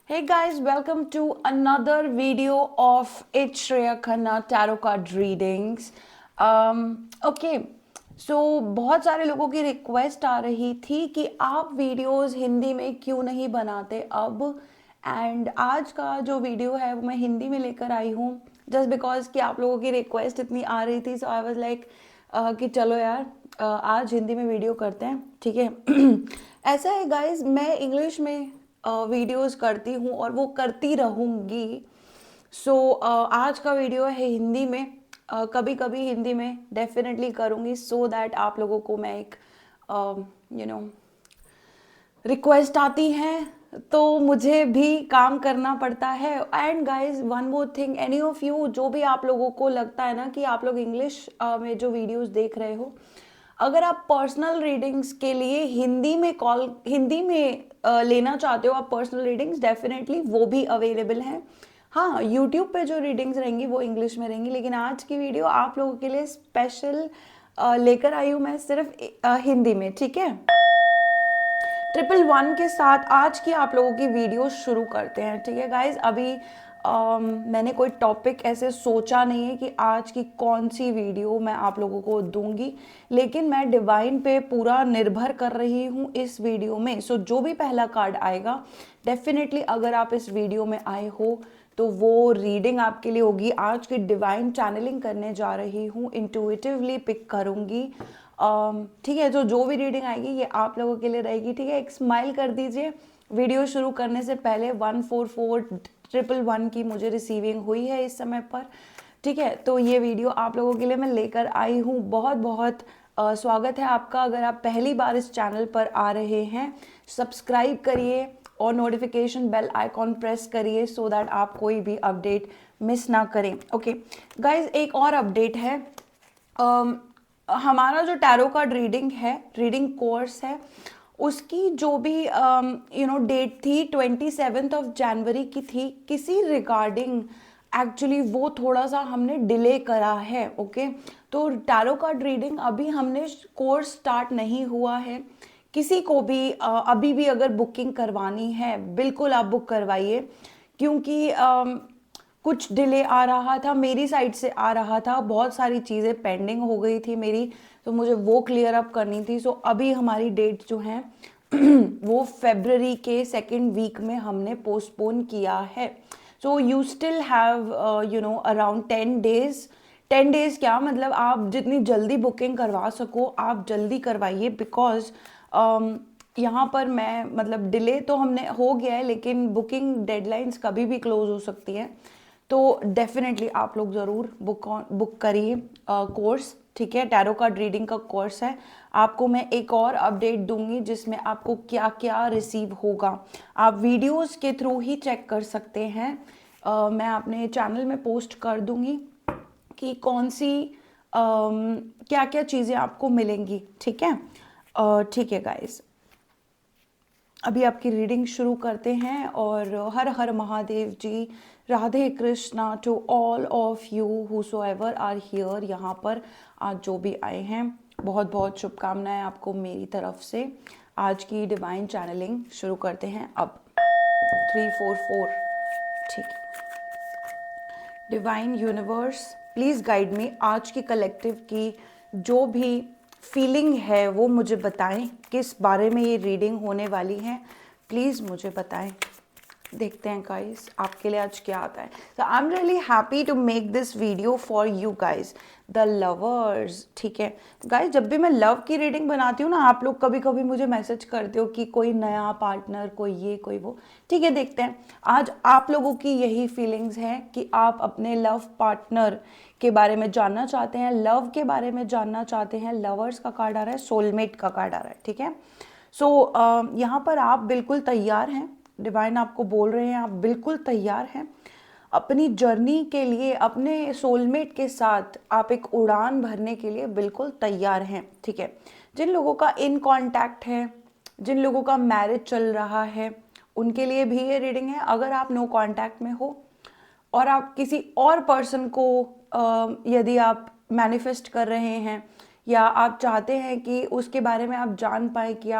Hey guys, welcome to another video of It's Shreya Khanna Tarot Card Readings. Okay, so बहुत सारे लोगों की request आ रही थी कि आप वीडियोस हिंदी में क्यों नहीं बनाते अब, एंड आज का जो वीडियो है वो मैं हिंदी में लेकर आई हूँ जस्ट बिकॉज कि आप लोगों की रिक्वेस्ट इतनी आ रही थी. सो आई वाज लाइक कि चलो यार आज हिंदी में वीडियो करते हैं, ठीक है. ऐसा है गाइज, मैं इंग्लिश में वीडियोस करती हूँ और वो करती रहूँगी. सो आज का वीडियो है हिंदी में. कभी कभी हिंदी में डेफिनेटली करूँगी सो दैट आप लोगों को मैं एक रिक्वेस्ट आती है तो मुझे भी काम करना पड़ता है. And guys one more thing, any of you जो भी आप लोगों को लगता है ना कि आप लोग इंग्लिश में जो वीडियोस देख रहे हो, अगर आप पर्सनल रीडिंग्स के लिए हिंदी में लेना चाहते हो, आप पर्सनल रीडिंग्स डेफिनेटली वो भी अवेलेबल हैं. हाँ, यूट्यूब पे जो रीडिंग्स रहेंगी वो इंग्लिश में रहेंगी, लेकिन आज की वीडियो आप लोगों के लिए स्पेशल लेकर आई हूँ मैं सिर्फ हिंदी में, ठीक है. 111 के साथ आज की आप लोगों की वीडियो शुरू करते हैं, ठीक है गाइज. अभी मैंने कोई टॉपिक ऐसे सोचा नहीं है कि आज की कौन सी वीडियो मैं आप लोगों को दूंगी, लेकिन मैं डिवाइन पे पूरा निर्भर कर रही हूँ इस वीडियो में. सो जो भी पहला कार्ड आएगा डेफिनेटली, अगर आप इस वीडियो में आए हो तो वो रीडिंग आपके लिए होगी. आज की डिवाइन चैनलिंग करने जा रही हूँ, इंट्यूटिवली पिक करूँगी, ठीक है. तो जो भी रीडिंग आएगी ये आप लोगों के लिए रहेगी, ठीक है. एक स्माइल कर दीजिए. वीडियो शुरू करने से पहले 144111 की मुझे रिसीविंग हुई है इस समय पर, ठीक है. तो ये वीडियो आप लोगों के लिए मैं लेकर आई हूँ. बहुत बहुत स्वागत है आपका. अगर आप पहली बार इस चैनल पर आ रहे हैं, सब्सक्राइब करिए और नोटिफिकेशन बेल आइकॉन प्रेस करिए सो दैट आप कोई भी अपडेट मिस ना करें. ओके गाइज, एक और अपडेट है. हमारा जो टैरो कार्ड रीडिंग कोर्स है, उसकी जो भी डेट थी 27 जनवरी की थी. किसी रिगार्डिंग एक्चुअली वो थोड़ा सा हमने डिले करा है. ओके, तो टैरो कार्ड रीडिंग अभी हमने कोर्स स्टार्ट नहीं हुआ है. किसी को भी अभी भी अगर बुकिंग करवानी है, बिल्कुल आप बुक करवाइए, क्योंकि कुछ डिले आ रहा था, मेरी साइड से आ रहा था. बहुत सारी चीज़ें पेंडिंग हो गई थी मेरी, तो मुझे वो क्लियर अप करनी थी. सो अभी हमारी डेट जो है वो फरवरी के सेकेंड वीक में हमने पोस्टपोन किया है. So you still have around 10 days. 10 days क्या, मतलब आप जितनी जल्दी बुकिंग करवा सको आप जल्दी करवाइए, बिकॉज यहाँ पर मैं मतलब डिले तो हमने हो गया है, लेकिन बुकिंग डेडलाइंस कभी भी क्लोज हो सकती है. तो डेफिनेटली आप लोग ज़रूर बुक करिए कोर्स, ठीक है. टैरो कार्ड रीडिंग का कोर्स है. आपको मैं एक और अपडेट दूंगी जिसमें आपको क्या क्या रिसीव होगा. आप वीडियोस के थ्रू ही चेक कर सकते हैं. मैं अपने चैनल में पोस्ट कर दूंगी कि कौन सी क्या क्या चीज़ें आपको मिलेंगी, ठीक है. ठीक है गाइस, अभी आपकी रीडिंग शुरू करते हैं. और हर हर Mahadev ji, Radhe Krishna to all of you whosoever are here. यहाँ पर आज जो भी आए हैं, बहुत बहुत शुभकामनाएं आपको मेरी तरफ से. आज की डिवाइन चैनलिंग शुरू करते हैं अब. 344, ठीक है. Divine universe please guide me. आज की कलेक्टिव की जो भी फीलिंग है वो मुझे बताएं. किस बारे में ये रीडिंग होने वाली है, प्लीज़ मुझे बताएं. देखते हैं गाइस आपके लिए आज क्या आता है. तो I am really happy to make this video for you guys the lovers, ठीक है. गाइस जब भी मैं लव की रीडिंग बनाती हूँ ना, आप लोग कभी कभी मुझे मैसेज करते हो कि कोई नया पार्टनर, कोई ये कोई वो, ठीक है. देखते हैं आज आप लोगों की यही फीलिंग्स हैं कि आप अपने लव पार्टनर के बारे में जानना चाहते हैं, लव के बारे में जानना चाहते हैं. लवर्स का कार्ड आ रहा है, सोलमेट का कार्ड आ रहा है, ठीक है. सो यहाँ पर आप बिल्कुल तैयार हैं. डिवाइन आपको बोल रहे हैं आप बिल्कुल तैयार हैं अपनी जर्नी के लिए. अपने सोलमेट के साथ आप एक उड़ान भरने के लिए बिल्कुल तैयार हैं, ठीक है. जिन लोगों का इन कांटेक्ट है, जिन लोगों का मैरिज चल रहा है, उनके लिए भी ये रीडिंग है. अगर आप नो कांटेक्ट में हो और आप किसी और पर्सन को यदि आप मैनिफेस्ट कर रहे हैं या आप चाहते हैं कि उसके बारे में आप जान पाए कि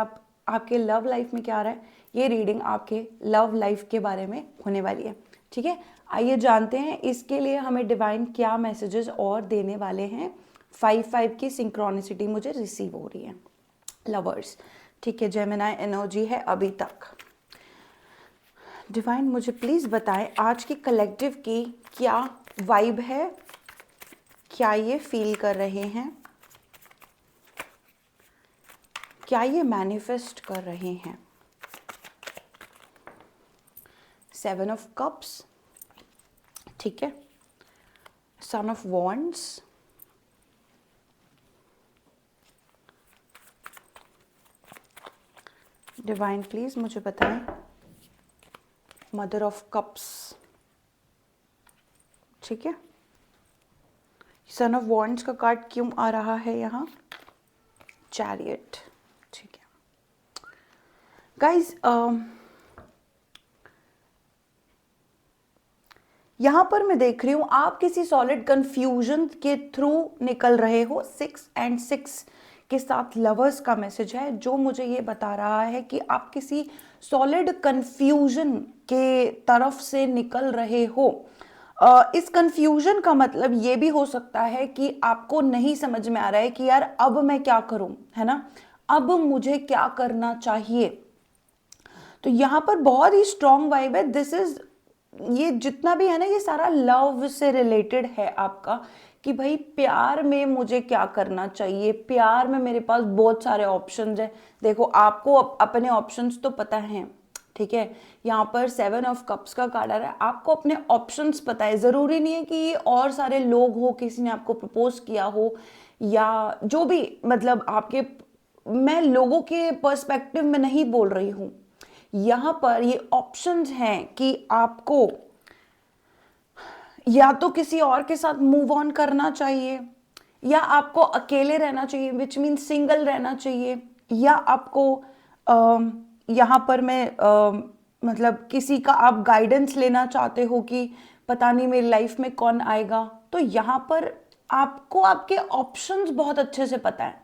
आपके लव लाइफ में क्या आ रहा है, ये रीडिंग आपके लव लाइफ के बारे में होने वाली है। ठीक है, आइए जानते हैं इसके लिए हमें डिवाइन क्या मैसेजेस और देने वाले हैं। 5-5 की सिंक्रोनिसिटी मुझे रिसीव हो रही है लवर्स। ठीक है, जेमिनी एनर्जी है अभी तक। डिवाइन मुझे प्लीज़ बताएं आज की कलेक्टिव की क्या वाइब है, क्या ये फील कर रहे हैं, क्या ये मैनिफेस्ट कर रहे हैं। 7 ऑफ कप्स, ठीक है, son of wands, divine please मुझे बताएं मदर ऑफ कप्स, ठीक है, सन ऑफ वॉन्ड्स का कार्ड क्यों आ रहा है यहाँ, चैरियट, ठीक है। गाइज यहाँ पर मैं देख रही हूँ आप किसी सॉलिड कंफ्यूजन के थ्रू निकल रहे हो। 6 and 6 के साथ लवर्स का मैसेज है जो मुझे ये बता रहा है कि आप किसी सॉलिड कंफ्यूजन के तरफ से निकल रहे हो। इस कंफ्यूजन का मतलब ये भी हो सकता है कि आपको नहीं समझ में आ रहा है कि यार अब मैं क्या करूं, है ना, अब मुझे क्या करना चाहिए। तो यहाँ पर बहुत ही स्ट्रॉन्ग वाइब है। दिस इज, ये जितना भी है ना ये सारा लव से रिलेटेड है आपका, कि भाई प्यार में मुझे क्या करना चाहिए, प्यार में मेरे पास बहुत सारे ऑप्शंस हैं। देखो आपको अपने ऑप्शंस तो पता हैं, ठीक है। यहाँ पर 7 ऑफ कप्स का कार्ड आ रहा है, आपको अपने ऑप्शंस पता है। ज़रूरी नहीं है कि ये और सारे लोग हो, किसी ने आपको प्रपोज किया हो या जो भी, मतलब आपके, मैं लोगों के पर्सपेक्टिव में नहीं बोल रही हूँ। यहाँ पर ये ऑप्शंस हैं कि आपको या तो किसी और के साथ मूव ऑन करना चाहिए, या आपको अकेले रहना चाहिए, विच मीन सिंगल रहना चाहिए, या आपको यहाँ पर मैं मतलब किसी का आप गाइडेंस लेना चाहते हो कि पता नहीं मेरी लाइफ में कौन आएगा। तो यहाँ पर आपको आपके ऑप्शंस बहुत अच्छे से पता है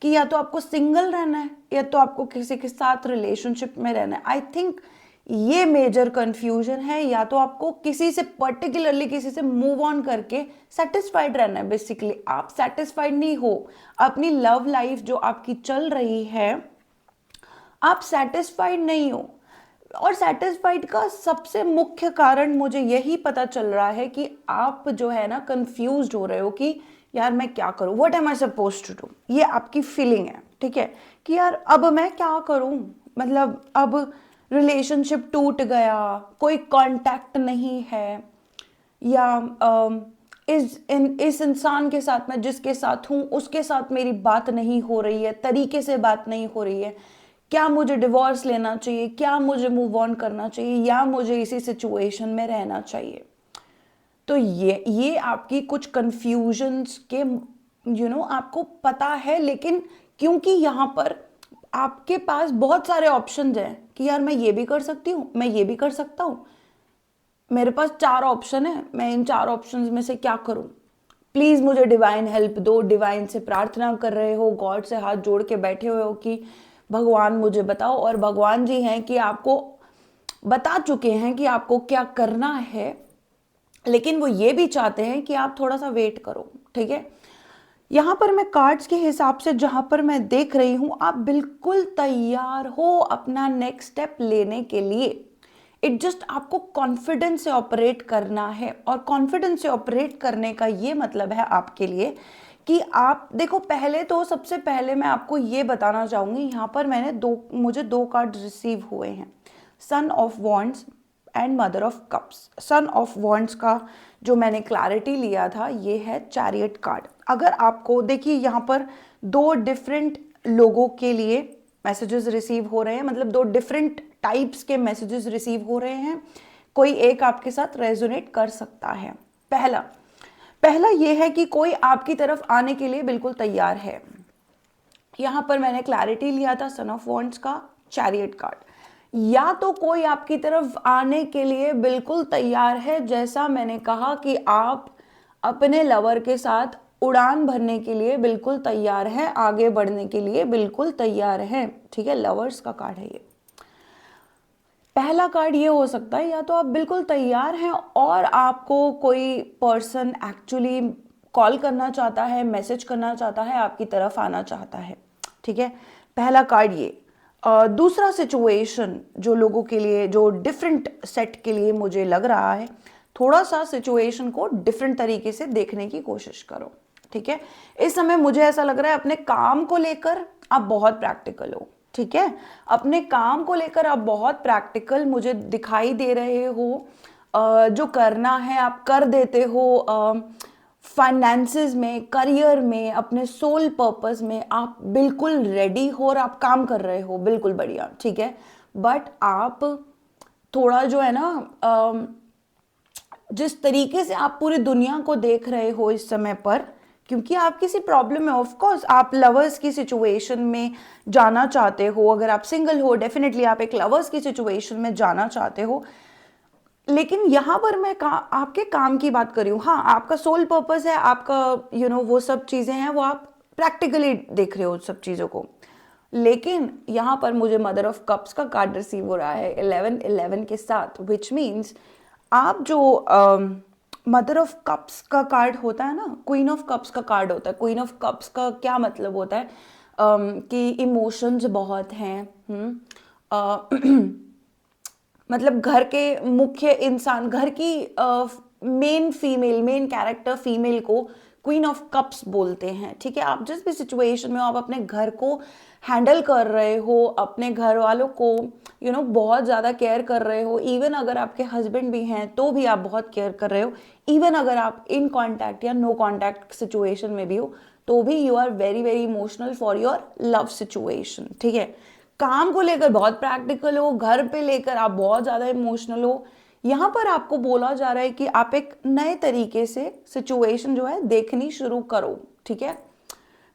कि या तो आपको सिंगल रहना है या तो आपको किसी के साथ रिलेशनशिप में रहना है। आई थिंक ये मेजर कंफ्यूजन है, या तो आपको किसी से पर्टिकुलरली किसी से मूव ऑन करके सेटिस्फाइड रहना है। बेसिकली आप सेटिस्फाइड नहीं हो अपनी लव लाइफ जो आपकी चल रही है, आप सेटिस्फाइड नहीं हो। और सेटिस्फाइड का सबसे मुख्य कारण मुझे यही पता चल रहा है कि आप जो है ना कंफ्यूज्ड हो रहे हो कि यार मैं क्या करूं, what am I suppose to do. ये आपकी फीलिंग है, ठीक है, कि यार अब मैं क्या करूं, मतलब अब रिलेशनशिप टूट गया, कोई कांटेक्ट नहीं है, या इस इंसान के साथ मैं जिसके साथ हूं उसके साथ मेरी बात नहीं हो रही है, तरीके से बात नहीं हो रही है, क्या मुझे डिवोर्स लेना चाहिए, क्या मुझे मूव ऑन करना चाहिए, या मुझे इसी सिचुएशन में रहना चाहिए। तो ये आपकी कुछ कंफ्यूजन्स के आपको पता है, लेकिन क्योंकि यहाँ पर आपके पास बहुत सारे ऑप्शंस हैं कि यार मैं ये भी कर सकती हूँ, मैं ये भी कर सकता हूँ, मेरे पास 4 ऑप्शन है, मैं इन 4 ऑप्शंस में से क्या करूँ। प्लीज मुझे डिवाइन हेल्प दो। डिवाइन से प्रार्थना कर रहे हो, गॉड से हाथ जोड़ के बैठे हुए हो कि भगवान मुझे बताओ। और भगवान जी हैं कि आपको बता चुके हैं कि आपको क्या करना है, लेकिन वो ये भी चाहते हैं कि आप थोड़ा सा वेट करो, ठीक है। यहाँ पर मैं कार्ड्स के हिसाब से जहां पर मैं देख रही हूं आप बिल्कुल तैयार हो अपना नेक्स्ट स्टेप लेने के लिए। इट जस्ट आपको कॉन्फिडेंस से ऑपरेट करना है, और कॉन्फिडेंस से ऑपरेट करने का ये मतलब है आपके लिए कि आप देखो, पहले तो सबसे पहले मैं आपको ये बताना चाहूंगी, यहाँ पर मुझे 2 कार्ड रिसीव हुए हैं, son of wands and mother of cups. Son of wands का जो मैंने क्लैरिटी लिया था ये है चैरियट कार्ड। अगर आपको देखिए यहाँ पर 2 डिफरेंट लोगों के लिए मैसेजेस रिसीव हो रहे हैं, मतलब 2 डिफरेंट टाइप्स के मैसेजेस रिसीव हो रहे हैं, कोई एक आपके साथ रेजोनेट कर सकता है। पहला ये है कि कोई आपकी तरफ आने के लिए बिल्कुल तैयार है। यहाँ पर मैंने क्लैरिटी लिया था सन ऑफ वॉन्ड्स का, चैरियट कार्ड। या तो कोई आपकी तरफ आने के लिए बिल्कुल तैयार है, जैसा मैंने कहा कि आप अपने लवर के साथ उड़ान भरने के लिए बिल्कुल तैयार हैं, आगे बढ़ने के लिए बिल्कुल तैयार हैं, ठीक है। लवर्स का कार्ड है ये। पहला कार्ड ये हो सकता है, या तो आप बिल्कुल तैयार हैं और आपको कोई पर्सन एक्चुअली कॉल करना चाहता है, मैसेज करना चाहता है, आपकी तरफ आना चाहता है, ठीक है। पहला कार्ड ये। दूसरा सिचुएशन जो लोगों के लिए, जो डिफरेंट सेट के लिए मुझे लग रहा है, थोड़ा सा सिचुएशन को डिफरेंट तरीके से देखने की कोशिश करो, ठीक है। इस समय मुझे ऐसा लग रहा है अपने काम को लेकर आप बहुत प्रैक्टिकल हो, ठीक है। अपने काम को लेकर आप बहुत प्रैक्टिकल मुझे दिखाई दे रहे हो। जो करना है आप कर देते हो। फाइनेंसेस में, करियर में, अपने सोल पर्पस में आप बिल्कुल रेडी हो और आप काम कर रहे हो, बिल्कुल बढ़िया, ठीक है। बट आप थोड़ा जो है ना, जिस तरीके से आप पूरी दुनिया को देख रहे हो इस समय पर, क्योंकि आप किसी प्रॉब्लम में, ऑफ कोर्स आप लवर्स की सिचुएशन में जाना चाहते हो, अगर आप सिंगल हो डेफिनेटली आप एक लवर्स की सिचुएशन में जाना चाहते हो। लेकिन यहाँ पर मैं आपके काम की बात कर रही हूँ। हाँ, आपका सोल पर्पस है, आपका वो सब चीज़ें हैं, वो आप प्रैक्टिकली देख रहे हो सब चीज़ों को। लेकिन यहाँ पर मुझे मदर ऑफ कप्स का कार्ड रिसीव हो रहा है 11-11 के साथ, विच मीन्स आप जो मदर ऑफ कप्स का कार्ड होता है ना, क्वीन ऑफ कप्स का कार्ड होता है। क्वीन ऑफ कप्स का क्या मतलब होता है, कि इमोशंस बहुत हैं। मतलब घर के मुख्य इंसान, घर की main female, main character female को क्वीन ऑफ कप्स बोलते हैं, ठीक है। आप जिस भी सिचुएशन में हो, आप अपने घर को हैंडल कर रहे हो, अपने घर वालों को बहुत ज़्यादा केयर कर रहे हो। इवन अगर आपके हस्बैंड भी हैं तो भी आप बहुत केयर कर रहे हो। इवन अगर आप इन कांटेक्ट या नो कांटेक्ट सिचुएशन में भी हो तो भी you are very very emotional for your love situation, ठीक है। काम को लेकर बहुत प्रैक्टिकल हो, घर पे लेकर आप बहुत ज़्यादा इमोशनल हो। यहाँ पर आपको बोला जा रहा है कि आप एक नए तरीके से सिचुएशन जो है देखनी शुरू करो, ठीक है।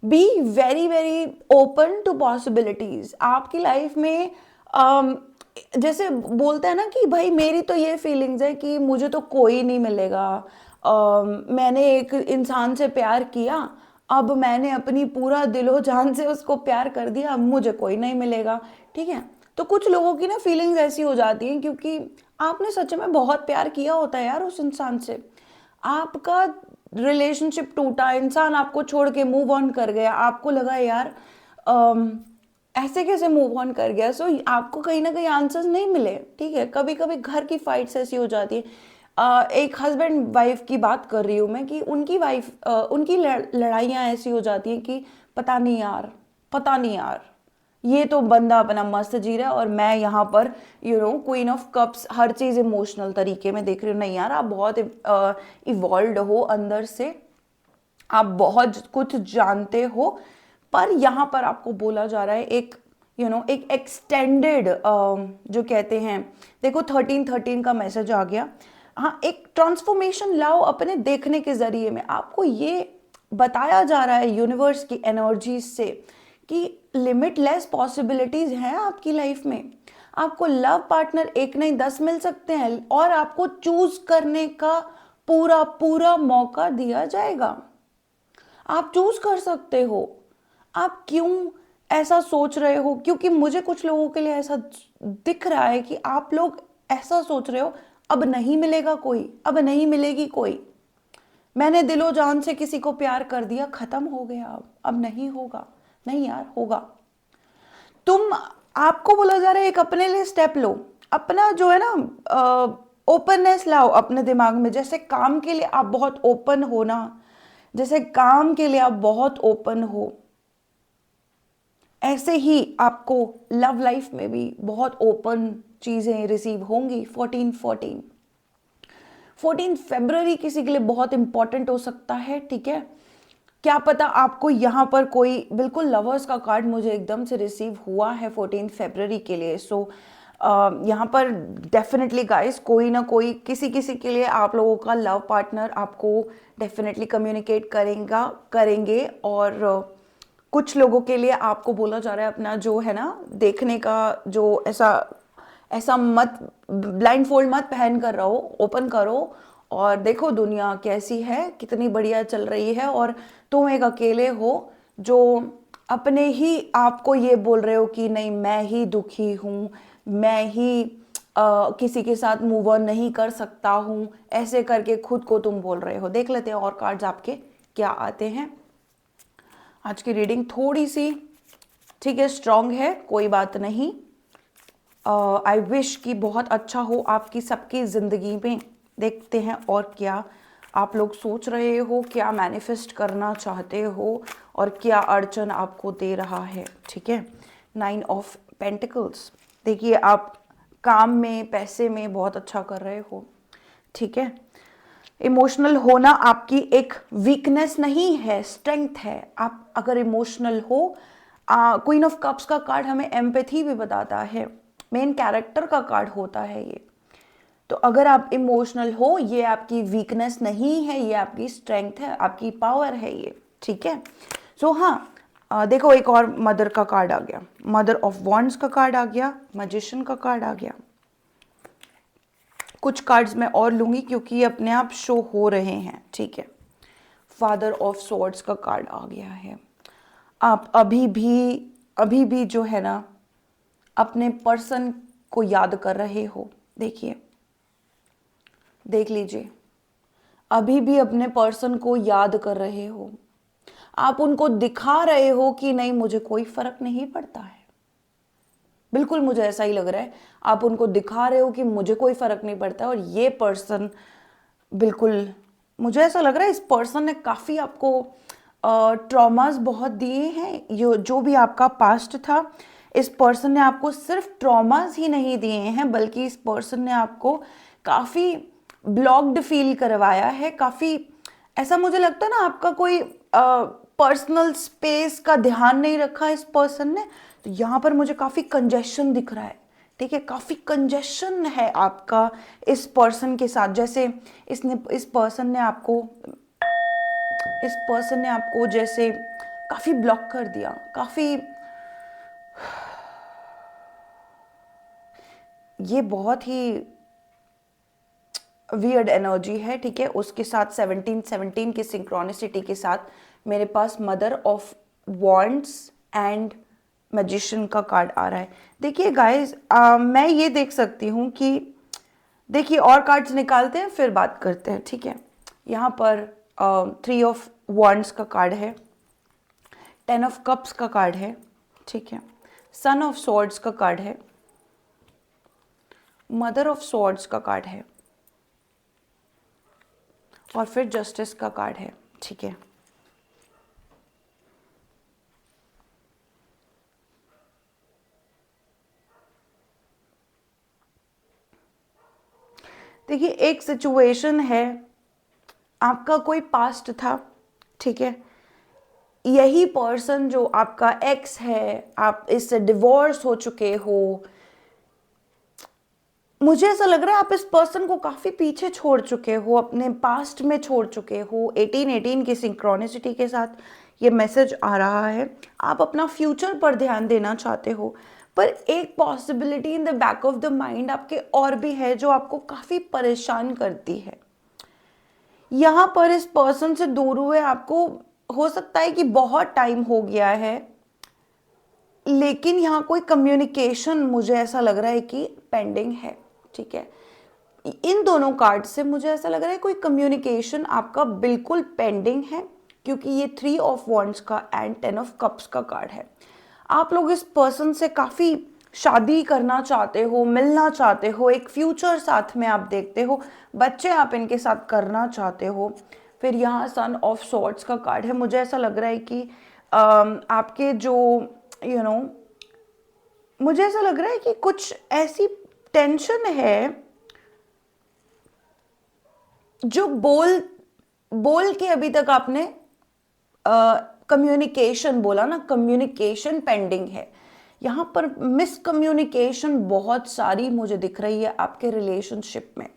Be very very open to possibilities. आपकी लाइफ में जैसे बोलते हैं ना कि भाई मेरी तो ये फीलिंग्स है कि मुझे तो कोई नहीं मिलेगा। मैंने एक इंसान से प्यार किया, अब मैंने अपनी पूरा दिलो जान से उसको प्यार कर दिया, अब मुझे कोई नहीं मिलेगा, ठीक है। तो कुछ लोगों की ना फीलिंग्स ऐसी हो जाती हैं क्योंकि आपने सच में बहुत प्यार किया होता है यार उस इंसान से। आपका रिलेशनशिप टूटा, इंसान आपको छोड़ के मूव ऑन कर गया, आपको लगा यार ऐसे कैसे मूव ऑन कर गया। सो आपको कहीं ना कहीं आंसर्स नहीं मिले, ठीक है। कभी कभी घर की फाइट्स ऐसी हो जाती है। एक हस्बैंड वाइफ की बात कर रही हूँ मैं कि उनकी लड़ाइयाँ ऐसी हो जाती हैं कि पता नहीं यार, पता नहीं यार, ये तो बंदा अपना मस्त जी रहा है और मैं यहाँ पर queen of cups her cheese emotional तरीके में देख रही हूँ। नहीं यार, आप बहुत इवॉल्व हो अंदर से, आप बहुत कुछ जानते हो। पर यहाँ पर आपको बोला जा रहा है एक एक एक्सटेंडेड, जो कहते हैं, देखो 13-13 का मैसेज आ गया। हाँ, एक ट्रांसफॉर्मेशन लाओ अपने देखने के जरिए में। आपको ये बताया जा रहा है यूनिवर्स की एनर्जी से कि लिमिटलेस पॉसिबिलिटीज हैं आपकी लाइफ में। आपको लव पार्टनर एक नहीं 10 मिल सकते हैं और आपको चूज करने का पूरा पूरा मौका दिया जाएगा। आप चूज कर सकते हो। आप क्यों ऐसा सोच रहे हो, क्योंकि मुझे कुछ लोगों के लिए ऐसा दिख रहा है कि आप लोग ऐसा सोच रहे हो अब नहीं मिलेगा कोई, अब नहीं मिलेगी कोई, मैंने दिलो जान से किसी को प्यार कर दिया, खत्म हो गया, अब नहीं होगा। नहीं यार, होगा। तुम, आपको बोला जा रहा है एक अपने लिए स्टेप लो, अपना जो है ना ओपननेस लाओ अपने दिमाग में। जैसे काम के लिए आप बहुत ओपन हो ना, जैसे काम के लिए आप बहुत ओपन हो, ऐसे ही आपको लव लाइफ में भी बहुत ओपन चीज़ें रिसीव होंगी। 14 फरवरी किसी के लिए बहुत इंपॉर्टेंट हो सकता है, ठीक है। क्या पता आपको यहाँ पर कोई, बिल्कुल लवर्स का कार्ड मुझे एकदम से रिसीव हुआ है 14 फरवरी के लिए। सो यहाँ पर डेफिनेटली गाइस कोई ना कोई, किसी किसी के लिए आप लोगों का लव पार्टनर आपको डेफिनेटली कम्युनिकेट करेंगे। और कुछ लोगों के लिए आपको बोला जा रहा है अपना जो है ना देखने का, जो ऐसा मत, ब्लाइंड फोल्ड मत पहन कर रहो, ओपन करो और देखो दुनिया कैसी है, कितनी बढ़िया चल रही है। और तुम एक अकेले हो जो अपने ही आपको ये बोल रहे हो कि नहीं मैं ही दुखी हूँ, मैं ही किसी के साथ मूव ऑन नहीं कर सकता हूँ, ऐसे करके खुद को तुम बोल रहे हो। देख लेते हैं और कार्ड्स आपके क्या आते हैं। आज की रीडिंग थोड़ी सी ठीक है स्ट्रांग है, कोई बात नहीं। आई विश कि बहुत अच्छा हो आपकी सबकी ज़िंदगी में। देखते हैं और क्या आप लोग सोच रहे हो, क्या मैनिफेस्ट करना चाहते हो और क्या अड़चन आपको दे रहा है। ठीक है, 9 ऑफ पेंटिकल्स। देखिए आप काम में, पैसे में बहुत अच्छा कर रहे हो। ठीक है, इमोशनल होना आपकी एक वीकनेस नहीं है, स्ट्रेंथ है। आप अगर इमोशनल हो, क्वीन ऑफ कप्स का कार्ड हमें एम्पैथी भी बताता है, मेन कैरेक्टर का कार्ड होता है ये। तो अगर आप इमोशनल हो, ये आपकी वीकनेस नहीं है, ये आपकी स्ट्रेंथ है, आपकी पावर है ये। ठीक है, सो हाँ, देखो एक और मदर का कार्ड आ गया, मदर ऑफ वॉन्ड्स का कार्ड आ गया, मैजिशियन का कार्ड आ गया। कुछ कार्ड्स मैं और लूंगी क्योंकि ये अपने आप शो हो रहे हैं। ठीक है, फादर ऑफ स्वॉर्ड्स का कार्ड आ गया है। आप अभी भी जो है ना अपने पर्सन को याद कर रहे हो। देखिए, देख लीजिए, अभी भी अपने पर्सन को याद कर रहे हो। आप उनको दिखा रहे हो कि नहीं मुझे कोई फर्क नहीं पड़ता है। बिल्कुल मुझे ऐसा ही लग रहा है, आप उनको दिखा रहे हो कि मुझे कोई फर्क नहीं पड़ता। और ये पर्सन बिल्कुल, मुझे ऐसा लग रहा है इस पर्सन ने काफ़ी आपको ट्रॉमास बहुत दिए हैं। जो भी आपका पास्ट था, इस पर्सन ने आपको सिर्फ ट्रॉमास ही नहीं दिए हैं, बल्कि इस पर्सन ने आपको काफ़ी ब्लॉक्ड फील करवाया है। काफ़ी ऐसा मुझे लगता है ना, आपका कोई पर्सनल स्पेस का ध्यान नहीं रखा इस पर्सन ने। तो यहाँ पर मुझे काफ़ी कंजेशन दिख रहा है। ठीक है, काफ़ी कंजेशन है आपका इस पर्सन के साथ। जैसे इस पर्सन ने आपको जैसे काफ़ी ब्लॉक कर दिया, काफ़ी। ये बहुत ही वियर्ड एनर्जी है। ठीक है, उसके साथ 17 की सिंक्रोनिसिटी के साथ मेरे पास mother of wands and magician का कार्ड आ रहा है। देखिए गाइस, मैं ये देख सकती हूँ कि देखिए और कार्ड्स निकालते हैं फिर बात करते हैं। ठीक है, यहाँ पर 3 ऑफ वॉन्ड्स का कार्ड है, 10 ऑफ कप्स का कार्ड है। ठीक है, सन ऑफ स्वॉर्ड्स का कार्ड है, मदर ऑफ स्वॉर्ड्स का कार्ड है और फिर जस्टिस का कार्ड है। ठीक है, देखिए एक सिचुएशन है, आपका कोई पास्ट था। ठीक है, यही पर्सन जो आपका एक्स है, आप इससे डिवोर्स हो चुके हो। मुझे ऐसा लग रहा है आप इस पर्सन को काफी पीछे छोड़ चुके हो, अपने पास्ट में छोड़ चुके हो। 18 की सिंक्रोनिसिटी के साथ ये मैसेज आ रहा है। आप अपना फ्यूचर पर ध्यान देना चाहते हो, पर एक possibility in the back of the mind आपके और भी है जो आपको काफी परेशान करती है। यहाँ पर इस पर्सन से दूर हुए आपको हो सकता है कि बहुत टाइम हो गया है, लेकिन यहाँ कोई कम्युनिकेशन मुझे ऐसा लग रहा है कि पेंडिंग है। ठीक है, इन दोनों कार्ड से मुझे ऐसा लग रहा है कोई कम्युनिकेशन आपका बिल्कुल पेंडिंग है, क्योंकि ये 3 ऑफ वॉन्ड्स का एंड 10 ऑफ कप्स का कार्ड है। आप लोग इस पर्सन से काफ़ी शादी करना चाहते हो, मिलना चाहते हो, एक फ्यूचर साथ में आप देखते हो, बच्चे आप इनके साथ करना चाहते हो। फिर यहाँ सन ऑफ सॉर्ड्स का कार्ड है। मुझे ऐसा लग रहा है कि आपके जो मुझे ऐसा लग रहा है कि कुछ ऐसी टेंशन है जो बोल के अभी तक आपने कम्युनिकेशन बोला ना, कम्युनिकेशन पेंडिंग है। यहाँ पर मिसकम्युनिकेशन बहुत सारी मुझे दिख रही है आपके रिलेशनशिप में,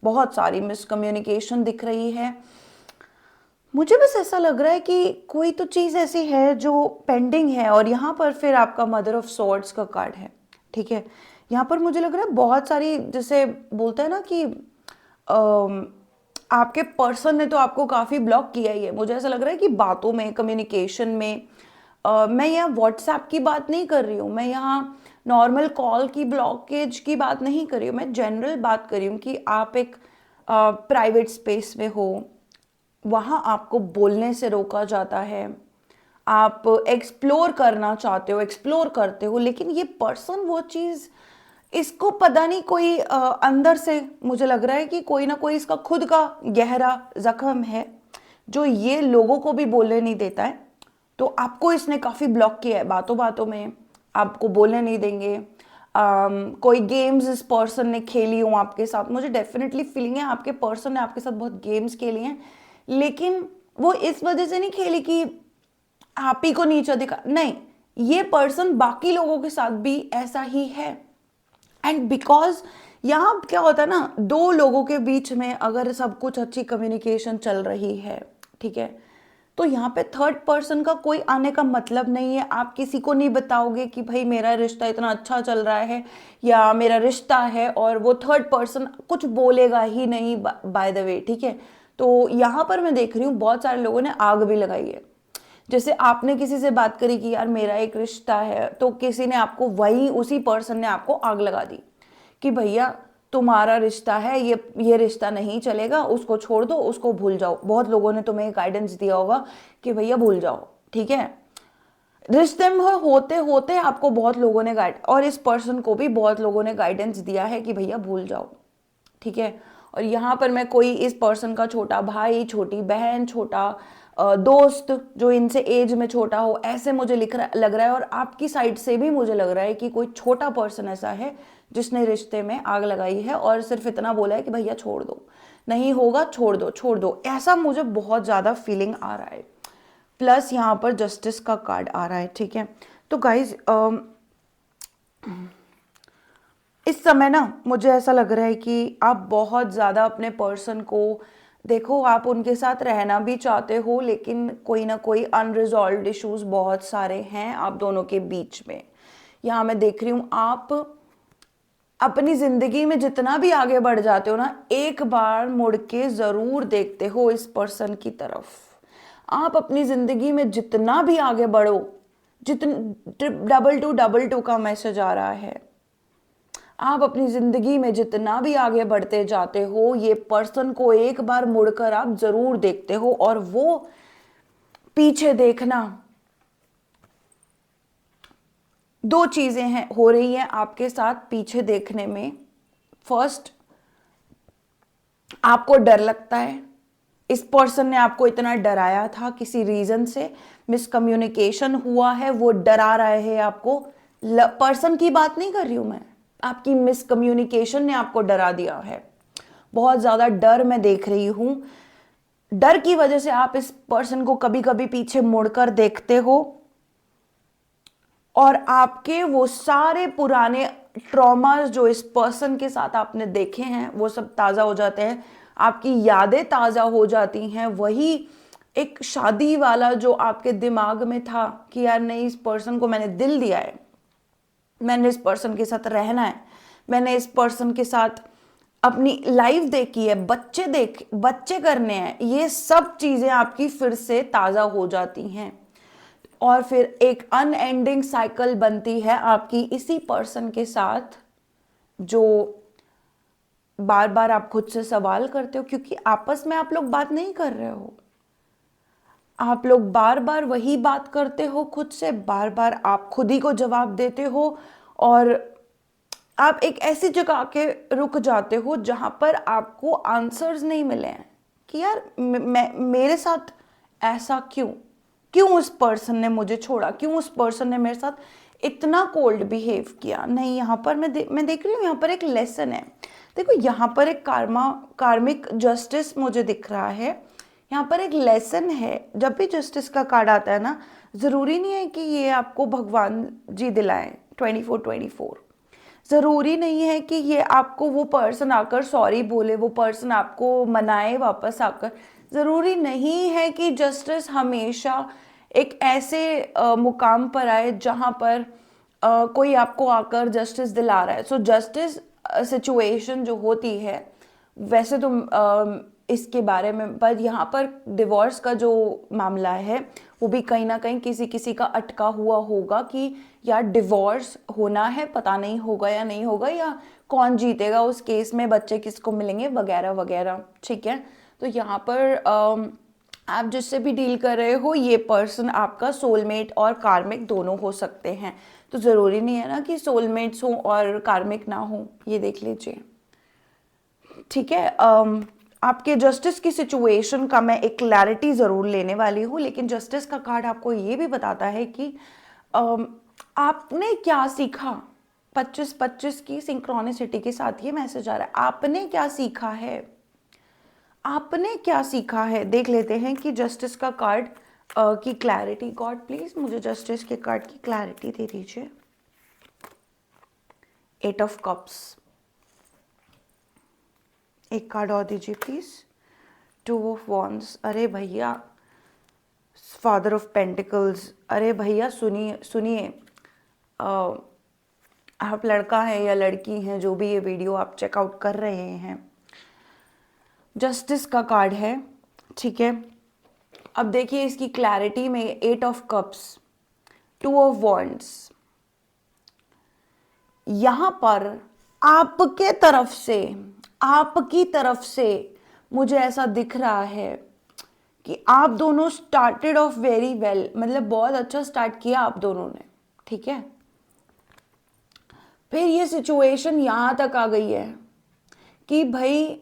बहुत सारी मिसकम्युनिकेशन दिख रही है। मुझे बस ऐसा लग रहा है कि कोई तो चीज़ ऐसी है जो पेंडिंग है। और यहाँ पर फिर आपका मदर ऑफ सॉर्ड्स का कार्ड है। ठीक है, यहाँ पर मुझे लग रहा है बहुत सारी, जैसे बोलते हैं ना कि आपके पर्सन ने तो आपको काफ़ी ब्लॉक किया ही है। मुझे ऐसा लग रहा है कि बातों में, कम्युनिकेशन में, मैं यहाँ व्हाट्सएप की बात नहीं कर रही हूँ, मैं यहाँ नॉर्मल कॉल की ब्लॉकेज की बात नहीं कर रही हूँ, मैं जनरल बात कर रही हूँ कि आप एक प्राइवेट स्पेस में हो, वहाँ आपको बोलने से रोका जाता है, आप एक्सप्लोर करना चाहते हो, एक्सप्लोर करते हो, लेकिन ये पर्सन वो चीज़, इसको पता नहीं कोई अंदर से मुझे लग रहा है कि कोई ना कोई इसका खुद का गहरा जख्म है जो ये लोगों को भी बोलने नहीं देता है। तो आपको इसने काफ़ी ब्लॉक किया है, बातों बातों में आपको बोलने नहीं देंगे। कोई गेम्स इस पर्सन ने खेली हो आपके साथ, मुझे डेफिनेटली फीलिंग है आपके पर्सन ने आपके साथ बहुत गेम्स खेली हैं, लेकिन वो इस वजह से नहीं खेली कि आप ही को नीचा दिखा, नहीं, ये पर्सन बाकी लोगों के साथ भी ऐसा ही है। एंड बिकॉज यहाँ क्या होता है ना, दो लोगों के बीच में अगर सब कुछ अच्छी कम्युनिकेशन चल रही है, ठीक है, तो यहाँ पे थर्ड पर्सन का कोई आने का मतलब नहीं है। आप किसी को नहीं बताओगे कि भाई मेरा रिश्ता इतना अच्छा चल रहा है या मेरा रिश्ता है, और वो थर्ड पर्सन कुछ बोलेगा ही नहीं बाय द वे, ठीक है। तो यहाँ पर मैं देख रही हूँ बहुत सारे लोगों ने आग भी लगाई है। जैसे आपने किसी से बात करी कि यार मेरा एक रिश्ता है, तो किसी ने आपको, वही उसी पर्सन ने आपको आग लगा दी कि भैया तुम्हारा रिश्ता है, ये रिश्ता नहीं चलेगा, उसको छोड़ दो, उसको भूल जाओ। बहुत लोगों ने तुम्हें गाइडेंस दिया होगा कि भैया भूल जाओ, ठीक है। रिश्ते में होते होते आपको बहुत लोगों ने गाइड, और इस पर्सन को भी बहुत लोगों ने गाइडेंस दिया है कि भैया भूल जाओ, ठीक है। और यहाँ पर मैं कोई इस पर्सन का छोटा भाई, छोटी बहन, छोटा दोस्त जो इनसे एज में छोटा हो, ऐसे मुझे लग रहा है। और आपकी साइड से भी मुझे लग रहा है कि कोई छोटा पर्सन ऐसा है जिसने रिश्ते में आग लगाई है और सिर्फ इतना बोला है कि भैया छोड़ दो, नहीं होगा, छोड़ दो छोड़ दो, ऐसा मुझे बहुत ज़्यादा फीलिंग आ रहा है। प्लस यहाँ पर जस्टिस का कार्ड आ रहा है, ठीक है। तो गाइज इस समय ना मुझे ऐसा लग रहा है कि आप बहुत ज़्यादा अपने पर्सन को देखो, आप उनके साथ रहना भी चाहते हो, लेकिन कोई ना कोई अनरिजॉल्व्ड इश्यूज बहुत सारे हैं आप दोनों के बीच में। यहाँ मैं देख रही हूँ आप अपनी ज़िंदगी में जितना भी आगे बढ़ जाते हो ना, एक बार मुड़ के ज़रूर देखते हो इस पर्सन की तरफ। आप अपनी ज़िंदगी में जितना भी आगे बढ़ो, डबल टू का मैसेज आ रहा है, आप अपनी ज़िंदगी में जितना भी आगे बढ़ते जाते हो, ये पर्सन को एक बार मुड़कर आप ज़रूर देखते हो। और वो पीछे देखना, दो चीज़ें हैं हो रही हैं आपके साथ पीछे देखने में। फर्स्ट, आपको डर लगता है, इस पर्सन ने आपको इतना डराया था, किसी रीज़न से मिसकम्युनिकेशन हुआ है, वो डरा रहे हैं आपको। पर्सन की बात नहीं कर रही हूँ मैं, आपकी मिसकम्युनिकेशन ने आपको डरा दिया है। बहुत ज़्यादा डर मैं देख रही हूँ। डर की वजह से आप इस पर्सन को कभी कभी पीछे मुड़कर देखते हो, और आपके वो सारे पुराने ट्रॉमास जो इस पर्सन के साथ आपने देखे हैं वो सब ताज़ा हो जाते हैं, आपकी यादें ताज़ा हो जाती हैं। वही एक शादी वाला जो आपके दिमाग में था कि यार नहीं, इस पर्सन को मैंने दिल दिया है, मैंने इस पर्सन के साथ रहना है, मैंने इस पर्सन के साथ अपनी लाइफ देखी है, बच्चे करने हैं, ये सब चीज़ें आपकी फिर से ताज़ा हो जाती हैं। और फिर एक अनएंडिंग साइकिल बनती है आपकी इसी पर्सन के साथ, जो बार बार आप खुद से सवाल करते हो, क्योंकि आपस में आप लोग बात नहीं कर रहे हो, आप लोग बार बार वही बात करते हो खुद से, बार बार आप खुद ही को जवाब देते हो, और आप एक ऐसी जगह आके रुक जाते हो जहां पर आपको आंसर्स नहीं मिले हैं कि यार मेरे साथ ऐसा क्यों, क्यों उस पर्सन ने मुझे छोड़ा, क्यों उस पर्सन ने मेरे साथ इतना कोल्ड बिहेव किया। नहीं, यहाँ पर मैं देख रही हूँ, यहाँ पर एक लेसन है। देखो, यहाँ पर एक कार्मिक जस्टिस मुझे दिख रहा है, यहाँ पर एक लेसन है। जब भी जस्टिस का कार्ड आता है ना, ज़रूरी नहीं है कि ये आपको भगवान जी दिलाएं 24/24, ज़रूरी नहीं है कि ये आपको वो पर्सन आकर सॉरी बोले, वो पर्सन आपको मनाए वापस आकर। ज़रूरी नहीं है कि जस्टिस हमेशा एक ऐसे मुकाम पर आए जहाँ पर कोई आपको आकर जस्टिस दिला रहा है। सो जस्टिस सिचुएशन जो होती है, वैसे तो इसके बारे में, पर यहाँ पर डिवोर्स का जो मामला है वो भी कहीं ना कहीं किसी किसी का अटका हुआ होगा कि यार डिवोर्स होना है, पता नहीं होगा या नहीं होगा, या कौन जीतेगा उस केस में, बच्चे किसको मिलेंगे वगैरह वगैरह। ठीक है, तो यहाँ पर आप जिससे भी डील कर रहे हो ये पर्सन आपका सोलमेट और कार्मिक दोनों हो सकते हैं। तो ज़रूरी नहीं है ना कि सोलमेट्स हो और कार्मिक ना हो, ये देख लीजिए। ठीक है, आपके जस्टिस की सिचुएशन का मैं एक क्लैरिटी ज़रूर लेने वाली हूँ, लेकिन जस्टिस का कार्ड आपको ये भी बताता है कि आपने क्या सीखा। 25-25 की सिंक्रोनिसिटी के साथ ये मैसेज आ रहा है, आपने क्या सीखा है, आपने क्या सीखा है। देख लेते हैं कि जस्टिस का कार्ड की क्लैरिटी। गॉड प्लीज मुझे जस्टिस के कार्ड की क्लैरिटी दे दीजिए। 8 ऑफ कप्स, एक कार्ड और दीजिए प्लीज। 2 ऑफ वॉन्ड्स, अरे भैया फादर ऑफ पेंटिकल्स, अरे भैया सुनिए सुनिए, आप लड़का हैं या लड़की हैं, जो भी ये वीडियो आप चेकआउट कर रहे हैं, जस्टिस का कार्ड है। ठीक है, अब देखिए इसकी क्लैरिटी में 8 ऑफ कप्स, 2 ऑफ वॉन्ड्स, यहां पर आपके तरफ से, आपकी तरफ से मुझे ऐसा दिख रहा है कि आप दोनों स्टार्टेड ऑफ वेरी वेल, मतलब बहुत अच्छा स्टार्ट किया आप दोनों ने। ठीक है, फिर ये सिचुएशन यहां तक आ गई है कि भाई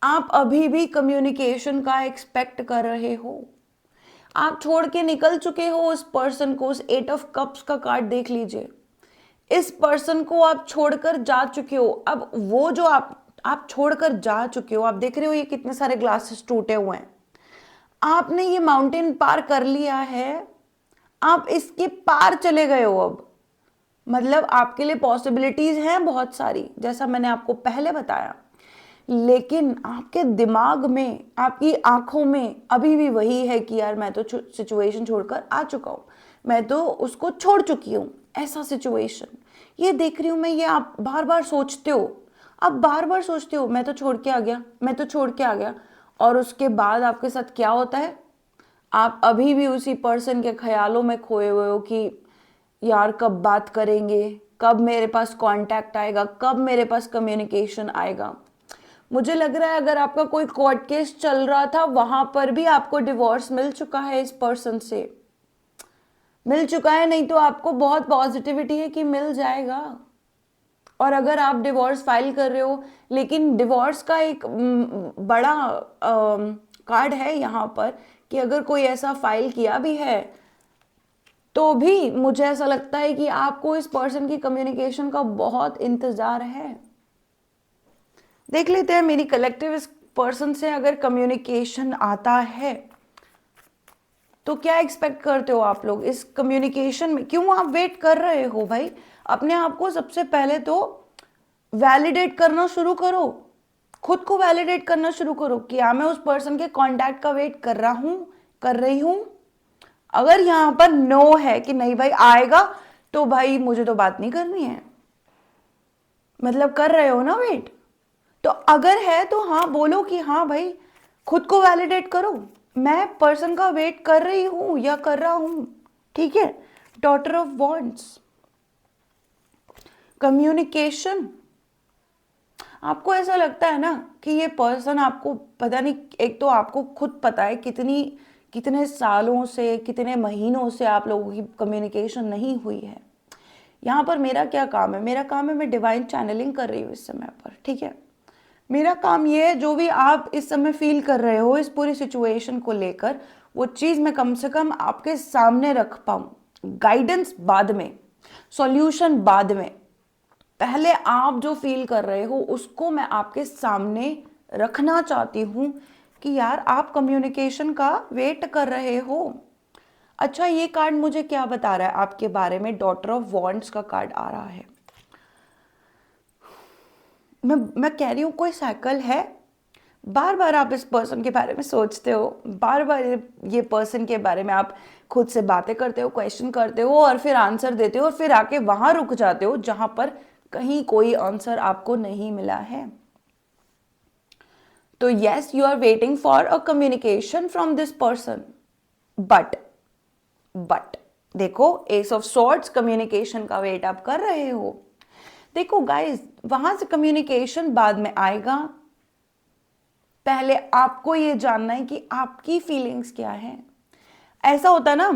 आप अभी भी कम्युनिकेशन का एक्सपेक्ट कर रहे हो, आप छोड़ के निकल चुके हो उस पर्सन को। उस 8 ऑफ कप्स का कार्ड देख लीजिए, इस पर्सन को आप छोड़कर जा चुके हो। अब वो जो आप छोड़कर जा चुके हो, आप देख रहे हो ये कितने सारे ग्लासेस टूटे हुए हैं, आपने ये माउंटेन पार कर लिया है, आप इसके पार चले गए हो। अब मतलब आपके लिए पॉसिबिलिटीज हैं बहुत सारी, जैसा मैंने आपको पहले बताया, लेकिन आपके दिमाग में, आपकी आंखों में अभी भी वही है कि यार मैं तो सिचुएशन छोड़कर आ चुका हूं, मैं तो उसको छोड़ चुकी हूं, ऐसा सिचुएशन ये देख रही हूं मैं। ये आप बार बार सोचते हो, आप बार बार सोचते हो मैं तो छोड़ के आ गया, मैं तो छोड़ के आ गया, और उसके बाद आपके साथ क्या होता है, आप अभी भी उसी पर्सन के ख्यालों में खोए हुए हो कि यार कब बात करेंगे, कब मेरे पास कांटेक्ट आएगा, कब मेरे पास कम्युनिकेशन आएगा। मुझे लग रहा है अगर आपका कोई कोर्ट केस चल रहा था वहां पर भी आपको डिवोर्स मिल चुका है, इस पर्सन से मिल चुका है, नहीं तो आपको बहुत पॉजिटिविटी है कि मिल जाएगा। और अगर आप डिवोर्स फाइल कर रहे हो, लेकिन डिवोर्स का एक बड़ा कार्ड है यहाँ पर कि अगर कोई ऐसा फाइल किया भी है तो भी मुझे ऐसा लगता है कि आपको इस पर्सन की कम्युनिकेशन का बहुत इंतजार है। देख लेते हैं मेरी कलेक्टिव इस पर्सन से अगर कम्युनिकेशन आता है तो क्या एक्सपेक्ट करते हो आप लोग इस कम्युनिकेशन में। क्यों आप वेट कर रहे हो भाई, अपने आप को सबसे पहले तो वैलिडेट करना शुरू करो, खुद को वैलिडेट करना शुरू करो कि मैं उस पर्सन के कांटेक्ट का वेट कर रहा हूं, कर रही हूं। अगर यहां पर नो है कि नहीं भाई आएगा, तो भाई मुझे तो बात नहीं करनी है, मतलब कर रहे हो ना वेट। तो अगर है तो हाँ बोलो कि हाँ भाई, खुद को वैलिडेट करो, मैं पर्सन का वेट कर रही हूं या कर रहा हूं। ठीक है, डॉटर ऑफ वॉन्ड्स, कम्युनिकेशन। आपको ऐसा लगता है ना कि ये पर्सन आपको, पता नहीं, एक तो आपको खुद पता है कितने सालों से, कितने महीनों से आप लोगों की कम्युनिकेशन नहीं हुई है। यहाँ पर मेरा क्या काम है, मेरा काम है मैं डिवाइन चैनलिंग कर रही हूँ इस समय पर। ठीक है, मेरा काम ये है जो भी आप इस समय फील कर रहे हो इस पूरी सिचुएशन को लेकर, वो चीज़ मैं कम से कम आपके सामने रख पाऊँ। गाइडेंस बाद में, सॉल्यूशन बाद में, पहले आप जो फील कर रहे हो उसको मैं आपके सामने रखना चाहती हूँ कि यार आप कम्युनिकेशन का वेट कर रहे हो। अच्छा, ये कार्ड मुझे क्या बता रहा है आपके बारे में, डॉटर ऑफ वॉन्ड्स का कार्ड आ रहा है। मैं कह रही हूँ कोई साइकिल है, बार बार आप इस पर्सन के बारे में सोचते हो, बार बार ये पर्सन के बारे में आप खुद से बातें करते हो, क्वेश्चन करते हो और फिर आंसर देते हो और फिर आके वहां रुक जाते हो जहां पर कहीं कोई आंसर आपको नहीं मिला है। तो yes, you are waiting for a communication from this person, but देखो, एस ऑफ सॉर्ड्स, कम्युनिकेशन का वेट आप कर रहे हो। देखो गाइस, वहां से कम्युनिकेशन बाद में आएगा, पहले आपको ये जानना है कि आपकी फीलिंग्स क्या है। ऐसा होता है ना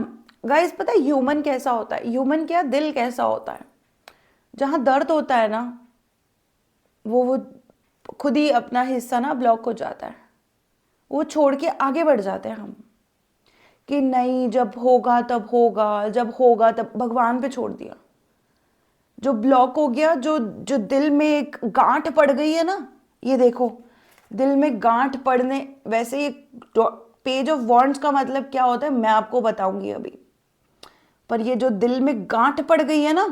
गाइस, पता है ह्यूमन कैसा होता है, ह्यूमन क्या, दिल कैसा होता है, जहां दर्द होता है ना, वो खुद ही अपना हिस्सा ना ब्लॉक हो जाता है, वो छोड़ के आगे बढ़ जाते हैं हम, कि नहीं जब होगा तब होगा, जब होगा तब, भगवान पे छोड़ दिया। जो ब्लॉक हो गया, जो जो दिल में एक गांठ पड़ गई है ना, ये देखो, दिल में गांठ पड़ने, वैसे ये पेज ऑफ वॉन्ड्स का मतलब क्या होता है मैं आपको बताऊंगी अभी, पर ये जो दिल में गांठ पड़ गई है ना,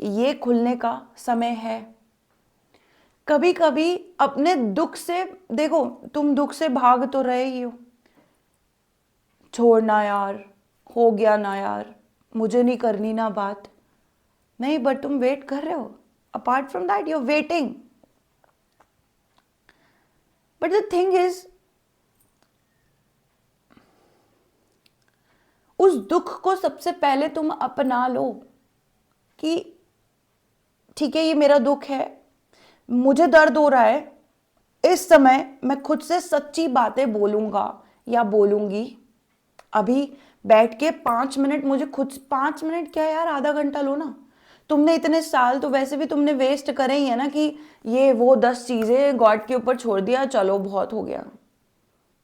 ये खुलने का समय है। कभी कभी अपने दुख से, देखो तुम दुख से भाग तो रहे ही हो, छोड़ना यार, हो गया ना यार, मुझे नहीं करनी ना बात, नहीं, बट तुम वेट कर रहे हो, apart from that you are waiting. But the thing is, उस दुख को सबसे पहले तुम अपना लो कि ठीक है, ये मेरा दुख है, मुझे दर्द हो रहा है, इस समय मैं खुद से सच्ची बातें बोलूंगा या बोलूंगी। अभी बैठ के 5 मिनट मुझे खुद, 5 मिनट क्या यार, आधा घंटा लो ना। तुमने इतने साल तो वैसे भी तुमने वेस्ट करे ही है ना, कि ये वो 10 चीजें गॉड के ऊपर छोड़ दिया, चलो बहुत हो गया,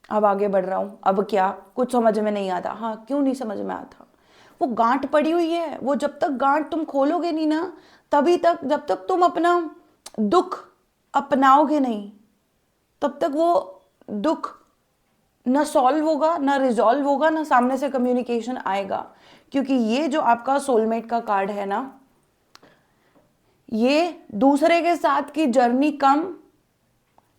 अब आगे बढ़ रहा हूं, अब क्या, कुछ समझ में नहीं आता। हाँ, क्यों नहीं समझ में आता, वो गांठ पड़ी हुई है, वो जब तक गांठ तुम खोलोगे नहीं ना, तभी तक, जब तक तुम अपना दुख अपनाओगे नहीं, तब तक वो दुख ना सॉल्व होगा, ना रिजॉल्व होगा, ना सामने से कम्युनिकेशन आएगा। क्योंकि ये जो आपका सोलमेट का कार्ड है ना, ये दूसरे के साथ की जर्नी कम,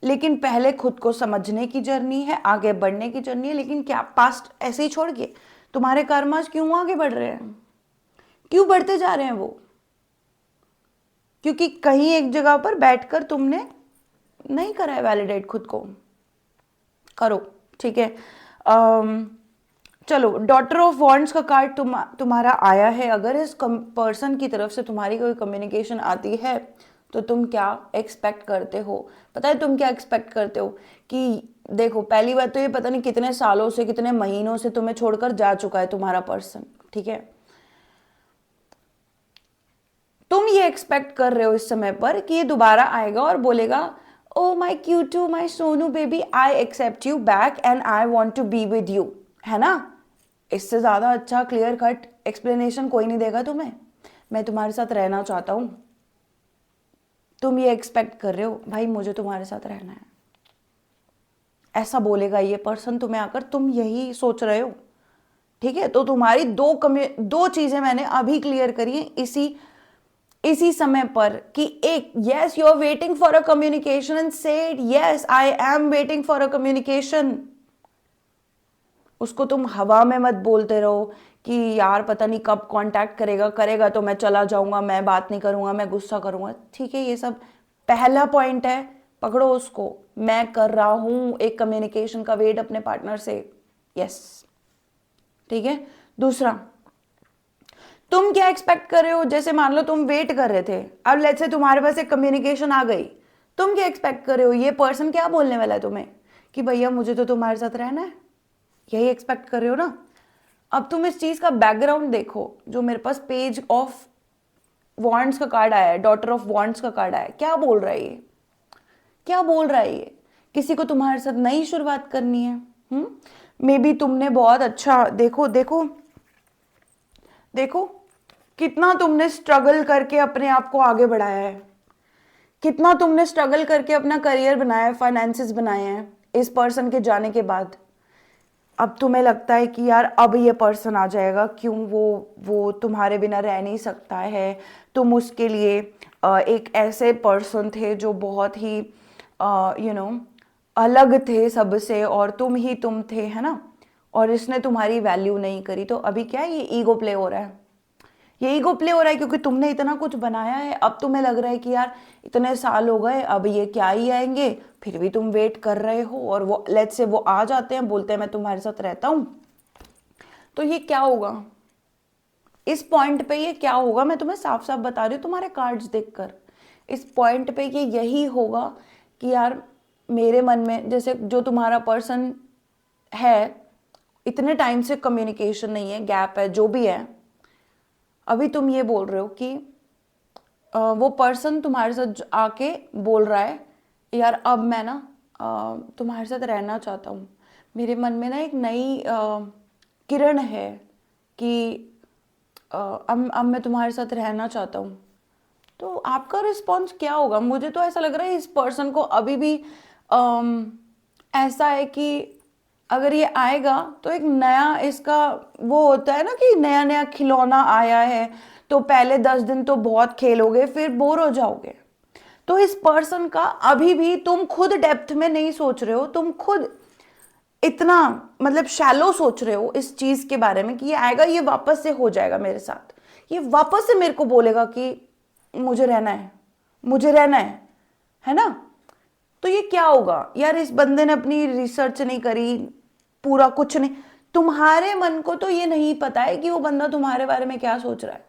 लेकिन पहले खुद को समझने की जर्नी है, आगे बढ़ने की जर्नी है। लेकिन क्या पास्ट ऐसे ही छोड़ के तुम्हारे कर्मास क्यों आगे बढ़ रहे हैं, क्यों बढ़ते जा रहे हैं वो? क्योंकि कहीं एक जगह पर बैठकर तुमने नहीं करा है वैलिडेट खुद को। करो, ठीक है। चलो, डॉटर ऑफ वॉन्ड्स का कार्ड तुम्हारा आया है। अगर इस पर्सन की तरफ से तुम्हारी कोई कम्युनिकेशन आती है, तो तुम क्या एक्सपेक्ट करते हो? पता है तुम क्या एक्सपेक्ट करते हो? कि देखो, पहली बात तो ये, पता नहीं कितने सालों से, कितने महीनों से तुम्हें छोड़कर जा चुका है तुम्हारा पर्सन, ठीक है। तुम ये एक्सपेक्ट कर रहे हो इस समय पर कि ये दोबारा आएगा और बोलेगा, ओ माई क्यूटू, my Sonu baby, I accept you back and I want to be with you, है ना। इससे ज्यादा अच्छा क्लियर कट एक्सप्लेनेशन कोई नहीं देगा तुम्हें, मैं तुम्हारे साथ रहना चाहता हूं। तुम ये एक्सपेक्ट कर रहे हो, भाई मुझे तुम्हारे साथ रहना है, ऐसा बोलेगा ये पर्सन तुम्हें आकर, तुम यही सोच रहे हो, ठीक है। तो तुम्हारी दो चीजें मैंने अभी क्लियर करी है इसी समय पर, कि एक, yes you are waiting for a communication and said yes I am waiting for a communication. उसको तुम हवा में मत बोलते रहो कि यार पता नहीं कब कांटेक्ट करेगा तो मैं चला जाऊंगा, मैं बात नहीं करूंगा, मैं गुस्सा करूंगा, ठीक है। ये सब पहला पॉइंट है, पकड़ो उसको, मैं कर रहा हूं एक कम्युनिकेशन का वेट अपने पार्टनर से, यस, ठीक है। दूसरा, तुम क्या एक्सपेक्ट कर रहे हो? जैसे मान लो तुम वेट कर रहे थे, अब लेट्स से तुम्हारे पास एक कम्युनिकेशन आ गई, तुम क्या एक्सपेक्ट कर रहे हो? ये पर्सन क्या बोलने वाला है तुम्हें कि भैया मुझे तो तुम्हारे साथ रहना है, यही एक्सपेक्ट कर रहे हो ना। अब तुम इस चीज का बैकग्राउंड देखो, जो मेरे पास पेज ऑफ वॉन्ड्स का कार्ड आया है, डॉटर ऑफ वॉन्ड्स का कार्ड आया है, क्या बोल रहा है ये? क्या बोल रहा है ये? किसी को तुम्हारे साथ नई शुरुआत करनी है। मे बी तुमने बहुत अच्छा, देखो देखो देखो, कितना तुमने स्ट्रगल करके अपने आप को आगे बढ़ाया है, कितना तुमने स्ट्रगल करके अपना करियर बनाया है, फाइनेंसेस बनाए हैं इस पर्सन के जाने के बाद। अब तुम्हें लगता है कि यार अब ये पर्सन आ जाएगा, क्यों, वो तुम्हारे बिना रह नहीं सकता है, तुम उसके लिए एक ऐसे पर्सन थे जो बहुत ही अलग थे सबसे, और तुम ही तुम थे, है ना, और इसने तुम्हारी वैल्यू नहीं करी। तो अभी क्या, ये ईगो प्ले हो रहा है, ये ईगो प्ले हो रहा है क्योंकि तुमने इतना कुछ बनाया है, अब तुम्हें लग रहा है कि यार इतने साल हो गए, अब ये क्या ही आएंगे, फिर भी तुम वेट कर रहे हो, और वो लेट्स से वो आ जाते हैं, बोलते हैं मैं तुम्हारे साथ रहता हूं, तो ये क्या होगा इस पॉइंट पे? ये क्या होगा, मैं तुम्हें साफ साफ बता रही हूँ तुम्हारे कार्ड्स देखकर, इस पॉइंट पे ये यही होगा कि यार मेरे मन में, जैसे जो तुम्हारा पर्सन है, इतने टाइम से कम्युनिकेशन नहीं है, गैप है, जो भी है, अभी तुम ये बोल रहे हो कि वो पर्सन तुम्हारे साथ आके बोल रहा है यार अब मैं ना तुम्हारे साथ रहना चाहता हूँ, मेरे मन में ना एक नई किरण है कि अब मैं तुम्हारे साथ रहना चाहता हूँ। तो आपका रिस्पॉन्स क्या होगा? मुझे तो ऐसा लग रहा है इस पर्सन को अभी भी ऐसा है कि अगर ये आएगा तो एक नया इसका वो होता है ना कि नया नया खिलौना आया है, तो पहले 10 दिन तो बहुत खेलोगे, फिर बोर हो जाओगे। तो इस पर्सन का अभी भी तुम खुद डेप्थ में नहीं सोच रहे हो, तुम खुद इतना मतलब शैलो सोच रहे हो इस चीज के बारे में कि ये आएगा, ये वापस से हो जाएगा मेरे साथ, ये वापस से मेरे को बोलेगा कि मुझे रहना है, मुझे रहना है ना? तो ये क्या होगा यार? इस बंदे ने अपनी रिसर्च नहीं करी, पूरा कुछ नहीं, तुम्हारे मन को तो ये नहीं पता है कि वो बंदा तुम्हारे बारे में क्या सोच रहा है,